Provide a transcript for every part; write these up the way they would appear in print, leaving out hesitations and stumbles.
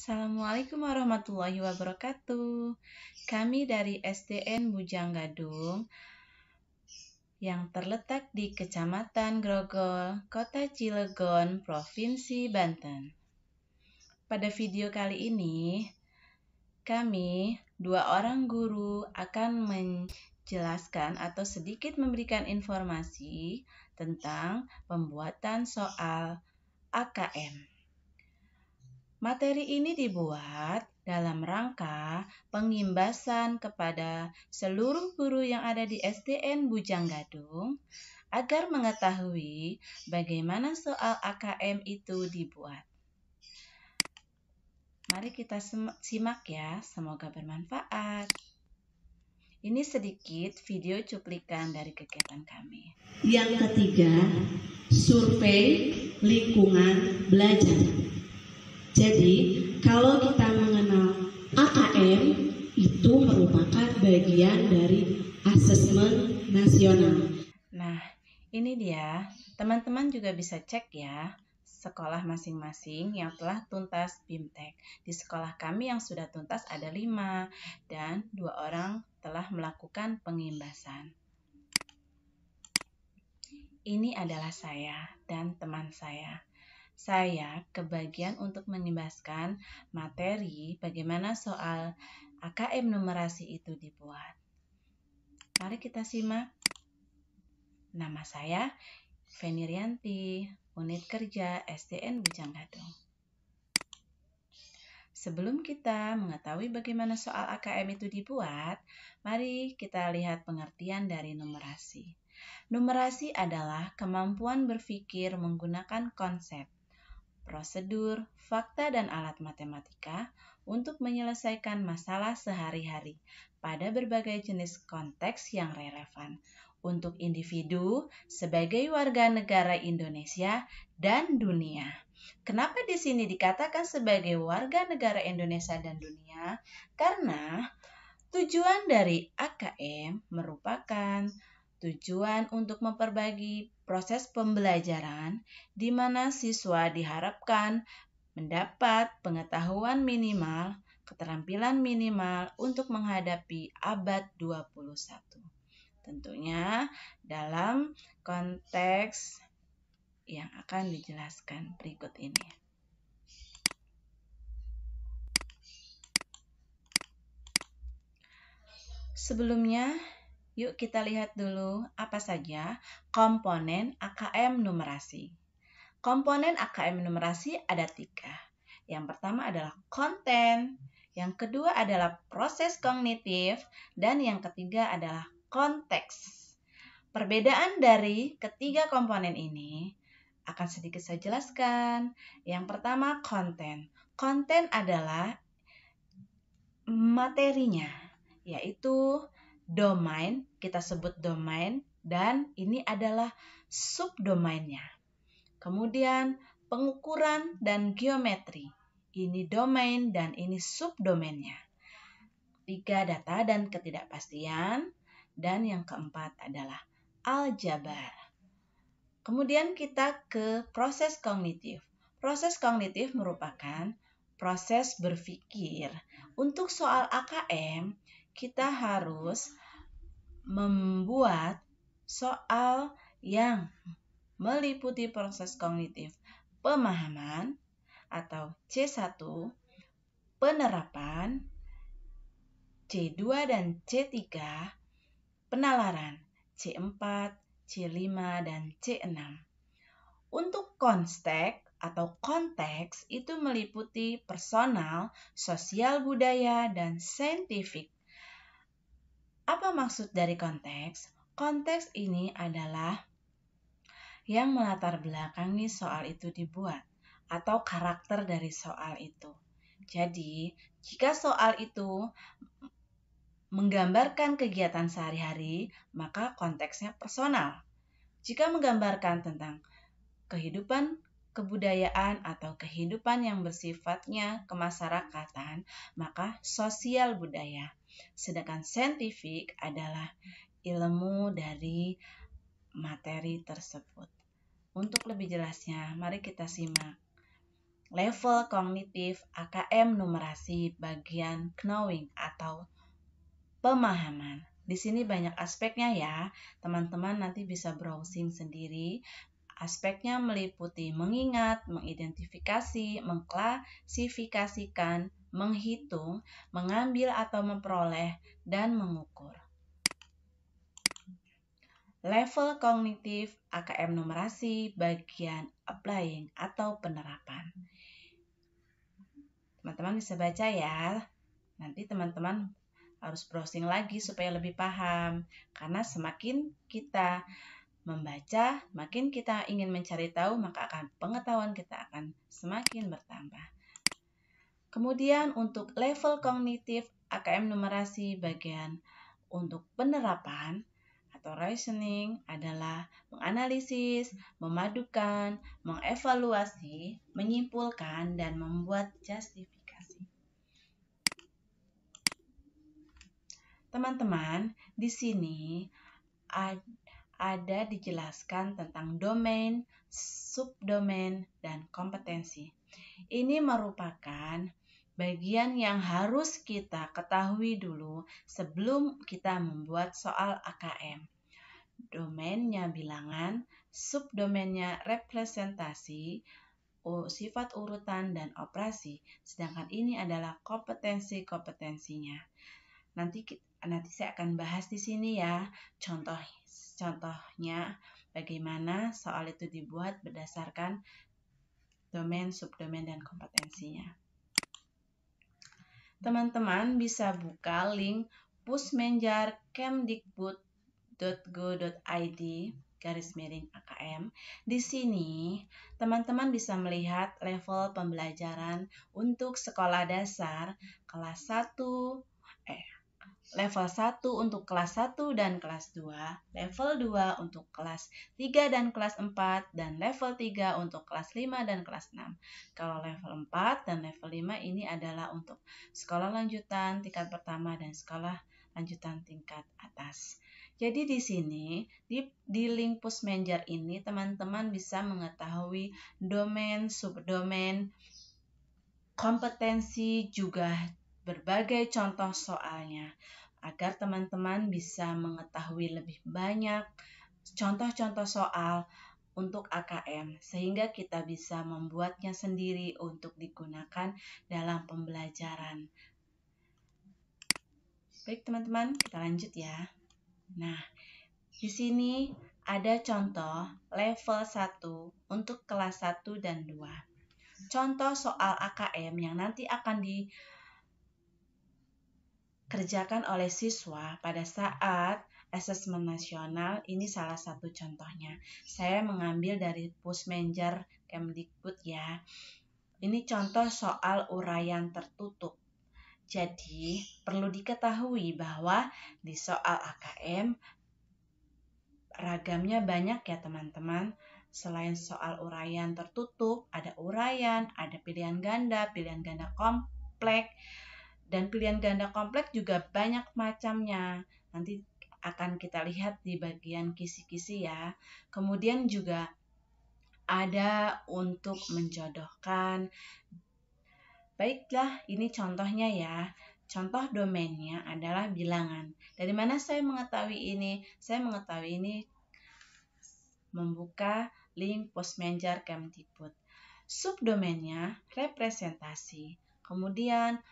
Assalamualaikum warahmatullahi wabarakatuh. Kami dari SDN Bujang Gadung yang terletak di Kecamatan Grogol, Kota Cilegon, Provinsi Banten. Pada video kali ini, kami, dua orang guru, akan menjelaskan atau sedikit memberikan informasi tentang pembuatan soal AKM. Materi ini dibuat dalam rangka pengimbasan kepada seluruh guru yang ada di SDN Bujang Gadung agar mengetahui bagaimana soal AKM itu dibuat. Mari kita simak ya, semoga bermanfaat. Ini sedikit video cuplikan dari kegiatan kami. Yang ketiga, survei lingkungan belajar. Jadi, kalau kita mengenal AKM, itu merupakan bagian dari asesmen nasional. Nah, ini dia. Teman-teman juga bisa cek ya sekolah masing-masing yang telah tuntas BIMTEK. Di sekolah kami yang sudah tuntas ada 5 dan 2 orang telah melakukan pengimbasan. Ini adalah saya dan teman saya. Saya kebagian untuk mengimbaskan materi bagaimana soal AKM numerasi itu dibuat. Mari kita simak. Nama saya Feni Rianti, Unit Kerja SDN Bujang Gadung. Sebelum kita mengetahui bagaimana soal AKM itu dibuat, mari kita lihat pengertian dari numerasi. Numerasi adalah kemampuan berpikir menggunakan konsep, prosedur, fakta, dan alat matematika untuk menyelesaikan masalah sehari-hari pada berbagai jenis konteks yang relevan untuk individu sebagai warga negara Indonesia dan dunia. Kenapa di sini dikatakan sebagai warga negara Indonesia dan dunia? Karena tujuan dari AKM merupakan tujuan untuk memperbaiki proses pembelajaran di mana siswa diharapkan mendapat pengetahuan minimal, keterampilan minimal untuk menghadapi abad 21. Tentunya dalam konteks yang akan dijelaskan berikut ini. Sebelumnya, yuk kita lihat dulu apa saja komponen AKM numerasi. Komponen AKM numerasi ada 3. Yang pertama adalah konten, yang kedua adalah proses kognitif, dan yang ketiga adalah konteks. Perbedaan dari ketiga komponen ini akan sedikit saya jelaskan. Yang pertama konten. Konten adalah materinya, yaitu domain, kita sebut domain, dan ini adalah subdomainnya. Kemudian pengukuran dan geometri, ini domain dan ini subdomainnya. 3, data dan ketidakpastian, dan yang keempat adalah aljabar. Kemudian kita ke proses kognitif. Proses kognitif merupakan proses berpikir. Untuk soal AKM, kita harus membuat soal yang meliputi proses kognitif pemahaman atau C1, penerapan, C2 dan C3, penalaran, C4, C5, dan C6. Untuk konteks atau konteks itu meliputi personal, sosial budaya, dan saintifik. Apa maksud dari konteks? Konteks ini adalah yang melatar belakangi soal itu dibuat atau karakter dari soal itu. Jadi, jika soal itu menggambarkan kegiatan sehari-hari, maka konteksnya personal. Jika menggambarkan tentang kehidupan kebudayaan atau kehidupan yang bersifatnya kemasyarakatan, maka sosial budaya. Sedangkan saintifik adalah ilmu dari materi tersebut. Untuk lebih jelasnya, mari kita simak. level kognitif AKM numerasi bagian knowing atau pemahaman. Di sini banyak aspeknya ya, teman-teman nanti bisa browsing sendiri. Aspeknya meliputi mengingat, mengidentifikasi, mengklasifikasikan, menghitung, mengambil atau memperoleh, dan mengukur. Level kognitif AKM numerasi bagian applying atau penerapan. Teman-teman bisa baca ya. Nanti teman-teman harus browsing lagi supaya lebih paham. Karena semakin kita membaca, makin kita ingin mencari tahu, maka pengetahuan kita akan semakin bertambah. Kemudian untuk level kognitif AKM numerasi bagian untuk penerapan atau reasoning adalah menganalisis, memadukan, mengevaluasi, menyimpulkan, dan membuat justifikasi. Teman-teman, di sini ada dijelaskan tentang domain, subdomain, dan kompetensi. Ini merupakan bagian yang harus kita ketahui dulu sebelum kita membuat soal AKM. Domainnya bilangan, subdomainnya representasi, sifat urutan, dan operasi. Sedangkan ini adalah kompetensinya. Nanti saya akan bahas di sini ya, contohnya bagaimana soal itu dibuat berdasarkan domain, subdomain, dan kompetensinya. Teman-teman bisa buka link pusmenjar.kemdikbud.go.id/AKM. Di sini, teman-teman bisa melihat level pembelajaran untuk sekolah dasar kelas 1, level 1 untuk kelas 1 dan kelas 2, level 2 untuk kelas 3 dan kelas 4, dan level 3 untuk kelas 5 dan kelas 6. Kalau level 4 dan level 5 ini adalah untuk sekolah lanjutan tingkat pertama dan sekolah lanjutan tingkat atas. Jadi di sini, di link Pusmenjar ini, teman-teman bisa mengetahui domain, subdomain, kompetensi, juga berbagai contoh soalnya, agar teman-teman bisa mengetahui lebih banyak contoh-contoh soal untuk AKM, sehingga kita bisa membuatnya sendiri untuk digunakan dalam pembelajaran. Baik teman-teman, kita lanjut ya. Nah, di sini ada contoh level 1 untuk kelas 1 dan 2. Contoh soal AKM yang nanti akan dikerjakan oleh siswa pada saat asesmen nasional, ini salah satu contohnya. Saya mengambil dari Pusmenjar Kemdikbud ya. Ini contoh soal uraian tertutup. Jadi, perlu diketahui bahwa di soal AKM ragamnya banyak ya teman-teman. Selain soal uraian tertutup, ada uraian, ada pilihan ganda kompleks, dan pilihan ganda kompleks juga banyak macamnya. Nanti akan kita lihat di bagian kisi-kisi ya. Kemudian juga ada untuk menjodohkan. Baiklah, ini contohnya ya. Contoh domainnya adalah bilangan. Dari mana saya mengetahui ini? Saya mengetahui ini membuka link Pusmenjar Kemdikbud. Subdomainnya representasi. Kemudian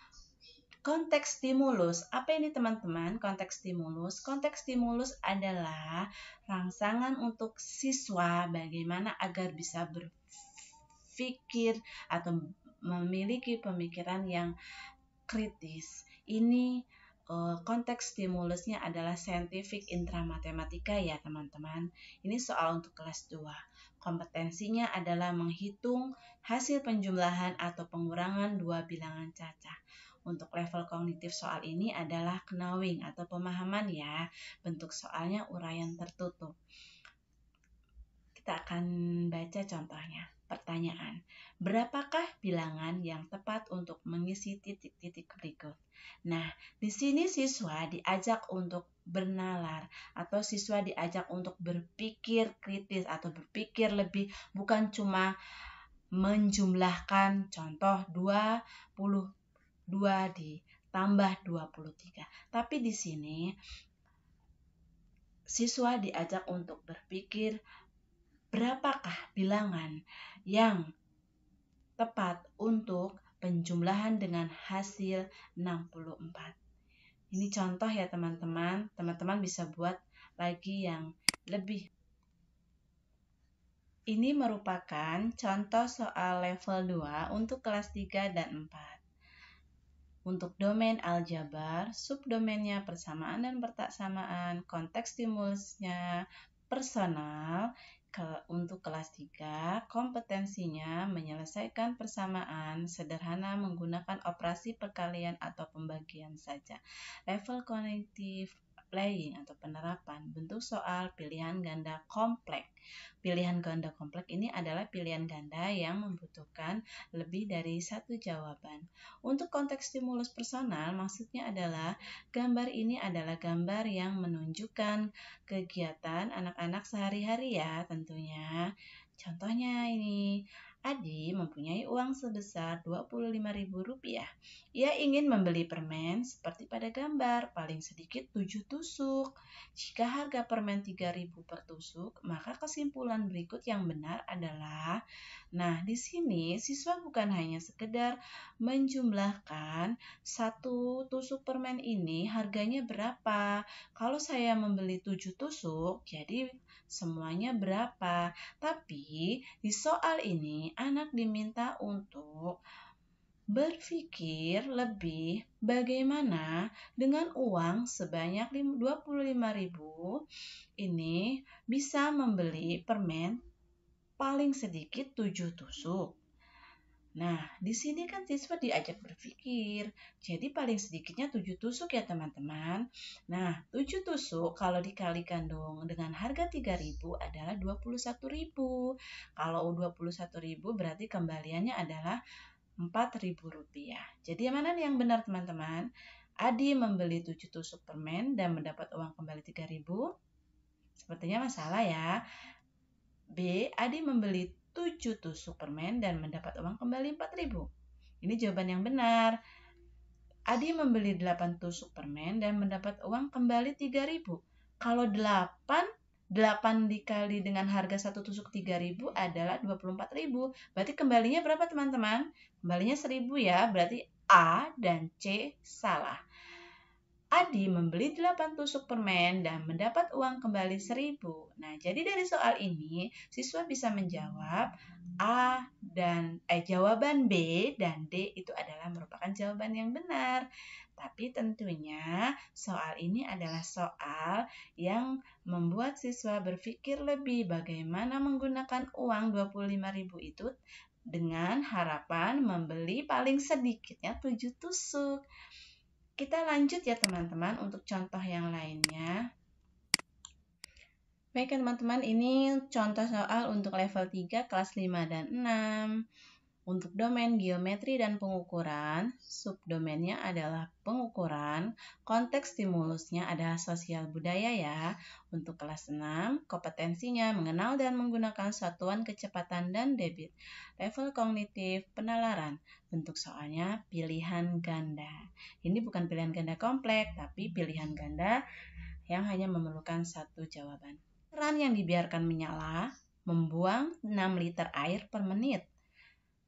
konteks stimulus. Apa ini teman-teman? Konteks stimulus. Konteks stimulus adalah rangsangan untuk siswa bagaimana agar bisa berpikir atau memiliki pemikiran yang kritis. Ini konteks stimulusnya adalah saintifik intramatematika ya teman-teman. Ini soal untuk kelas 2. Kompetensinya adalah menghitung hasil penjumlahan atau pengurangan dua bilangan cacah. Untuk level kognitif soal ini adalah knowing atau pemahaman ya. Bentuk soalnya uraian tertutup. Kita akan baca contohnya. Pertanyaan, berapakah bilangan yang tepat untuk mengisi titik-titik berikut? Nah, di sini siswa diajak untuk bernalar atau siswa diajak untuk berpikir kritis atau berpikir lebih, bukan cuma menjumlahkan contoh 22 ditambah 23. Tapi di sini siswa diajak untuk berpikir berapakah bilangan yang tepat untuk penjumlahan dengan hasil 64. Ini contoh ya teman-teman. Teman-teman bisa buat lagi yang lebih. Ini merupakan contoh soal level 2 untuk kelas 3 dan 4. Untuk domain aljabar, subdomainnya persamaan dan pertaksamaan, konteks stimulusnya personal. Untuk kelas 3, kompetensinya menyelesaikan persamaan sederhana menggunakan operasi perkalian atau pembagian saja. Level kognitif playing atau penerapan, bentuk soal pilihan ganda kompleks. Pilihan ganda kompleks ini adalah pilihan ganda yang membutuhkan lebih dari satu jawaban. Untuk konteks stimulus personal, maksudnya adalah gambar ini adalah gambar yang menunjukkan kegiatan anak-anak sehari-hari ya tentunya. Contohnya ini, Adi mempunyai uang sebesar Rp25.000. Ia ingin membeli permen seperti pada gambar, paling sedikit 7 tusuk. Jika harga permen 3.000 per tusuk, maka kesimpulan berikut yang benar adalah, nah di sini siswa bukan hanya sekedar menjumlahkan satu tusuk permen ini harganya berapa. Kalau saya membeli 7 tusuk, jadi semuanya berapa. Tapi di soal ini anak diminta untuk berpikir lebih bagaimana dengan uang sebanyak 25.000 ini bisa membeli permen paling sedikit 7 tusuk. Nah, di sini kan siswa diajak berpikir. Jadi paling sedikitnya 7 tusuk ya teman-teman. Nah, 7 tusuk kalau dikalikan dong dengan harga 3.000 adalah 21.000. Kalau 21.000 berarti kembaliannya adalah Rp4.000. Jadi yang mana nih yang benar teman-teman? Adi membeli 7 tusuk permen dan mendapat uang kembali 3.000. Sepertinya masalah ya. B. Adi membeli 7 tusuk permen dan mendapat uang kembali 4.000. Ini jawaban yang benar. Adi membeli 8 tusuk permen dan mendapat uang kembali 3.000. Kalau 8 dikali dengan harga 1 tusuk 3.000 adalah 24.000. Berarti kembalinya berapa teman-teman? Kembalinya 1.000 ya. Berarti A dan C salah. Adi membeli 8 tusuk permen dan mendapat uang kembali 1.000. Nah, jadi dari soal ini, siswa bisa menjawab jawaban B dan D itu adalah merupakan jawaban yang benar. Tapi tentunya soal ini adalah soal yang membuat siswa berpikir lebih bagaimana menggunakan uang 25.000 itu dengan harapan membeli paling sedikitnya 7 tusuk. Kita lanjut ya teman-teman untuk contoh yang lainnya. Baik teman-teman, ini contoh soal untuk level 3 kelas 5 dan 6. Untuk domain geometri dan pengukuran, subdomainnya adalah pengukuran, konteks stimulusnya adalah sosial budaya ya. Untuk kelas 6, kompetensinya mengenal dan menggunakan satuan kecepatan dan debit. Level kognitif penalaran, bentuk soalnya pilihan ganda. Ini bukan pilihan ganda kompleks, tapi pilihan ganda yang hanya memerlukan satu jawaban. Keran yang dibiarkan menyala membuang 6 liter air per menit.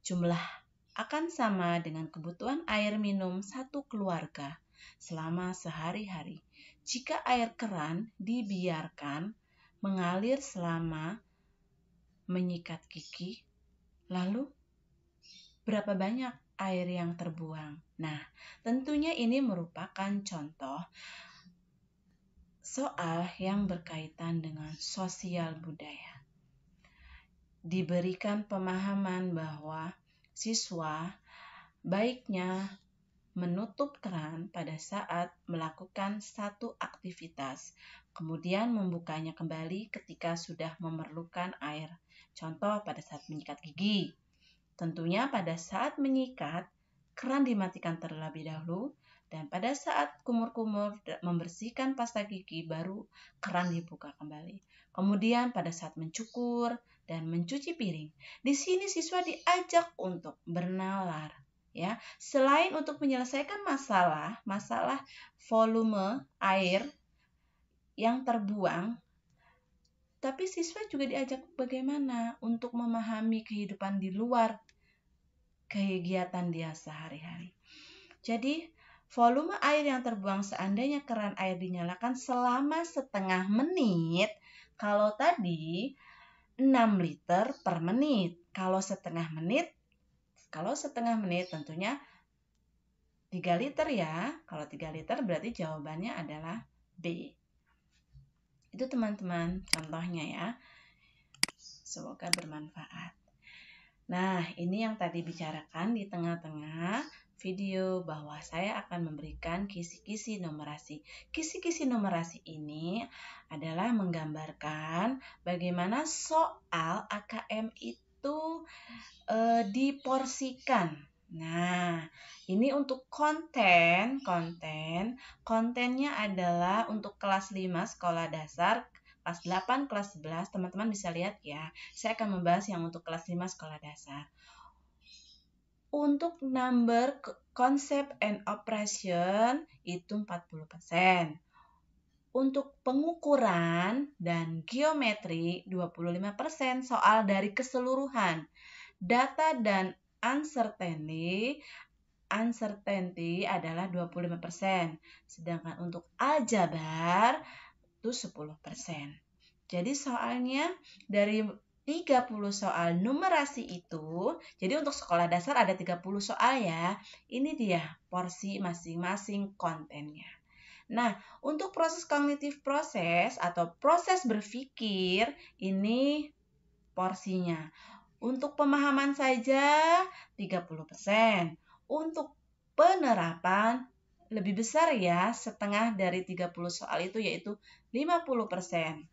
Jumlah akan sama dengan kebutuhan air minum satu keluarga selama sehari-hari. Jika air keran dibiarkan mengalir selama menyikat gigi, lalu berapa banyak air yang terbuang? Nah, tentunya ini merupakan contoh soal yang berkaitan dengan sosial budaya. Diberikan pemahaman bahwa siswa baiknya menutup keran pada saat melakukan satu aktivitas, kemudian membukanya kembali ketika sudah memerlukan air. Contoh pada saat menyikat gigi. Tentunya pada saat menyikat, keran dimatikan terlebih dahulu Dan pada saat kumur-kumur membersihkan pasta gigi, baru keran dibuka kembali. Kemudian pada saat mencukur dan mencuci piring, di sini siswa diajak untuk bernalar. Ya, selain untuk menyelesaikan masalah volume air yang terbuang, tapi siswa juga diajak bagaimana untuk memahami kehidupan di luar kegiatan dia sehari-hari. Jadi, volume air yang terbuang seandainya keran air dinyalakan selama setengah menit, kalau tadi 6 liter per menit. Kalau setengah menit tentunya 3 liter ya. Kalau 3 liter berarti jawabannya adalah B. Itu teman-teman contohnya ya. Semoga bermanfaat. Nah, ini yang tadi bicarakan di tengah-tengah video bahwa saya akan memberikan kisi-kisi numerasi. Kisi-kisi numerasi ini adalah menggambarkan bagaimana soal AKM itu diporsikan. Nah, ini untuk kontennya adalah untuk kelas 5 sekolah dasar, kelas 8, kelas 11, teman-teman bisa lihat ya. Saya akan membahas yang untuk kelas 5 sekolah dasar. Untuk number, concept, and operation itu 40%. Untuk pengukuran dan geometri 25%, soal dari keseluruhan. Data dan uncertainty adalah 25%. Sedangkan untuk aljabar itu 10%. Jadi soalnya dari 30 soal numerasi itu, jadi untuk sekolah dasar ada 30 soal ya. Ini dia porsi masing-masing kontennya. Nah, untuk proses kognitif proses atau proses berpikir, ini porsinya. Untuk pemahaman saja 30%. Untuk penerapan lebih besar ya, setengah dari 30 soal itu yaitu 50%.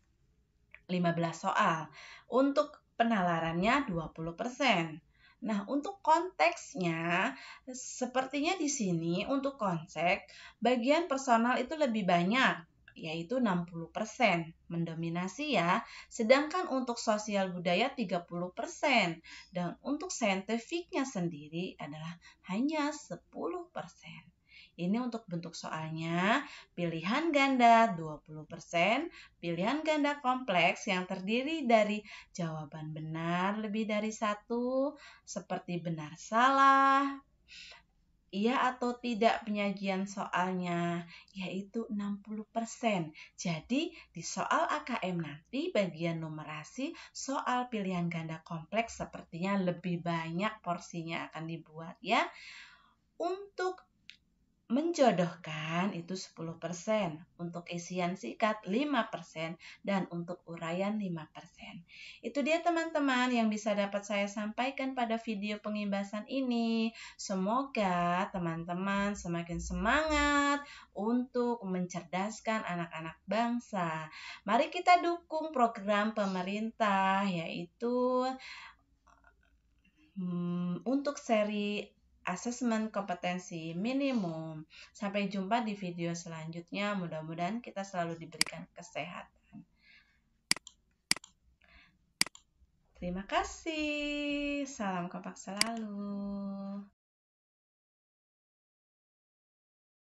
15 soal. Untuk penalarannya 20%. Nah, untuk konteksnya sepertinya di sini untuk konsep bagian personal itu lebih banyak, yaitu 60% mendominasi ya. Sedangkan untuk sosial budaya 30% dan untuk saintifiknya sendiri adalah hanya 10%. Ini untuk bentuk soalnya, pilihan ganda 20%, pilihan ganda kompleks yang terdiri dari jawaban benar lebih dari satu, seperti benar salah, iya atau tidak penyajian soalnya, yaitu 60%. Jadi di soal AKM nanti bagian numerasi soal pilihan ganda kompleks sepertinya lebih banyak porsinya akan dibuat ya. Untuk menjodohkan itu 10%, untuk isian singkat 5%, dan untuk uraian 5%. Itu dia teman-teman yang bisa dapat saya sampaikan pada video pengimbasan ini. Semoga teman-teman semakin semangat untuk mencerdaskan anak-anak bangsa. Mari kita dukung program pemerintah yaitu untuk seri asesmen kompetensi minimum. Sampai jumpa di video selanjutnya. Mudah-mudahan kita selalu diberikan kesehatan. Terima kasih. Salam kompak selalu.